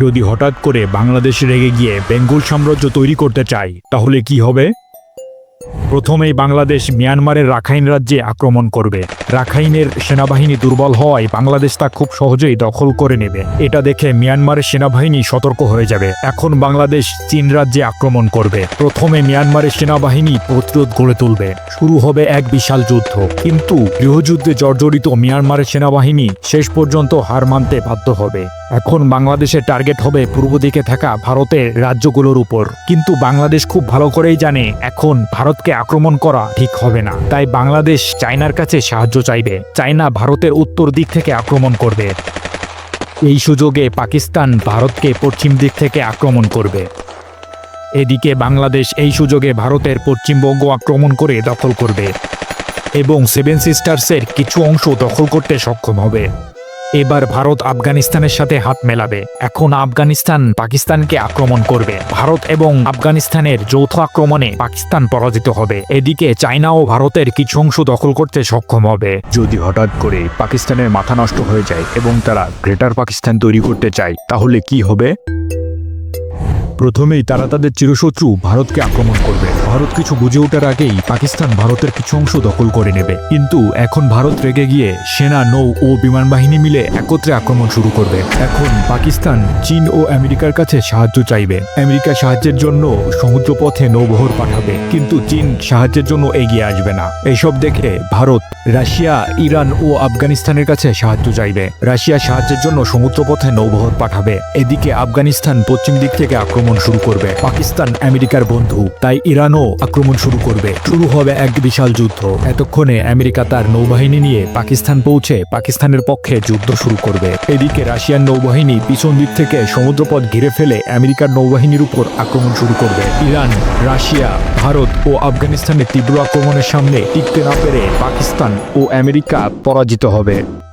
যদি হঠাৎ করে বাংলাদেশ রেগে গিয়ে বেঙ্গল সাম্রাজ্য তৈরি করতে চায় তাহলে কি হবে? প্রথমেই বাংলাদেশ মিয়ানমারের রাখাইন রাজ্যে আক্রমণ করবে। রাখাইনের সেনাবাহিনী দুর্বল হওয়ায় বাংলাদেশ তা খুব সহজেই দখল করে নেবে। এটা দেখে মিয়ানমারের সেনাবাহিনী সতর্ক হয়ে যাবে। এখন বাংলাদেশ চীন রাজ্যে আক্রমণ করবে। প্রথমে মিয়ানমারের সেনাবাহিনী প্রতিরোধ গড়ে তুলবে। শুরু হবে এক বিশাল যুদ্ধ। কিন্তু গৃহযুদ্ধে জর্জরিত মিয়ানমারের সেনাবাহিনী শেষ পর্যন্ত হার মানতে বাধ্য হবে। এখন বাংলাদেশের টার্গেট হবে পূর্ব দিকে থাকা ভারতের রাজ্যগুলোর উপর। কিন্তু বাংলাদেশ খুব ভালো করেই জানে এখন ভারতকে আক্রমণ করা ঠিক হবে না। তাই বাংলাদেশ চায়নার কাছে সাহায্য চাইবে। চায়না ভারতের উত্তর দিক থেকে আক্রমণ করবে। এই সুযোগে পাকিস্তান ভারতকে পশ্চিম দিক থেকে আক্রমণ করবে। এদিকে বাংলাদেশ এই সুযোগে ভারতের পশ্চিমবঙ্গ আক্রমণ করে দখল করবে এবং সেভেন সিস্টার্সের কিছু অংশ দখল করতে সক্ষম হবে। এবার ভারত আফগানিস্তানের সাথে হাত মেলাবে। এখন আফগানিস্তান পাকিস্তানকে আক্রমণ করবে। ভারত এবং আফগানিস্তানের যৌথ আক্রমণে পাকিস্তান পরাজিত হবে। এদিকে চায়নাও ভারতের কিছু অংশ দখল করতে সক্ষম হবে। যদি হঠাৎ করে পাকিস্তানের মাথা নষ্ট হয়ে যায় এবং তারা গ্রেটার পাকিস্তান তৈরি করতে চায় তাহলে কি হবে? প্রথমেই তারা তাদের চিরশত্রু ভারতকে আক্রমণ করবে। ভারত কিছু বুঝে ওঠার আগেই পাকিস্তান ভারতের কিছু অংশ দখল করে নেবে। কিন্তু এখন ভারত রেগে গিয়ে সেনা, নৌ ও বিমান বাহিনী মিলে একত্রে আক্রমণ শুরু করবে। এখন পাকিস্তান চীন ও আমেরিকার কাছে সাহায্য চাইবে। আমেরিকা সাহায্যের জন্য সমুদ্রপথে নৌবহর পাঠাবে, কিন্তু চীন সাহায্যের জন্য এগিয়ে আসবে না। এসব দেখে ভারত রাশিয়া, ইরান ও আফগানিস্তানের কাছে সাহায্য চাইবে। রাশিয়া সাহায্যের জন্য সমুদ্রপথে নৌবহর পাঠাবে। এদিকে আফগানিস্তান পশ্চিম দিক থেকে আক্রমণ শুরু করবে। পাকিস্তান আমেরিকার বন্ধু, তাই ইরানও আক্রমণ শুরু করবে। শুরু হবে এক বিশাল যুদ্ধ। এতক্ষণে আমেরিকা তার নৌবাহিনী নিয়ে পাকিস্তান পৌঁছে পাকিস্তানের পক্ষে যুদ্ধ শুরু করবে। এদিকে রাশিয়ার নৌবাহিনী পিছন দিক থেকে সমুদ্রপথ ঘিরে ফেলে আমেরিকার নৌবাহিনীর উপর আক্রমণ শুরু করবে। ইরান, রাশিয়া, ভারত ও আফগানিস্তানের তীব্র আক্রমণের সামনে টিকতে না পেরে পাকিস্তান ও আমেরিকা পরাজিত হবে।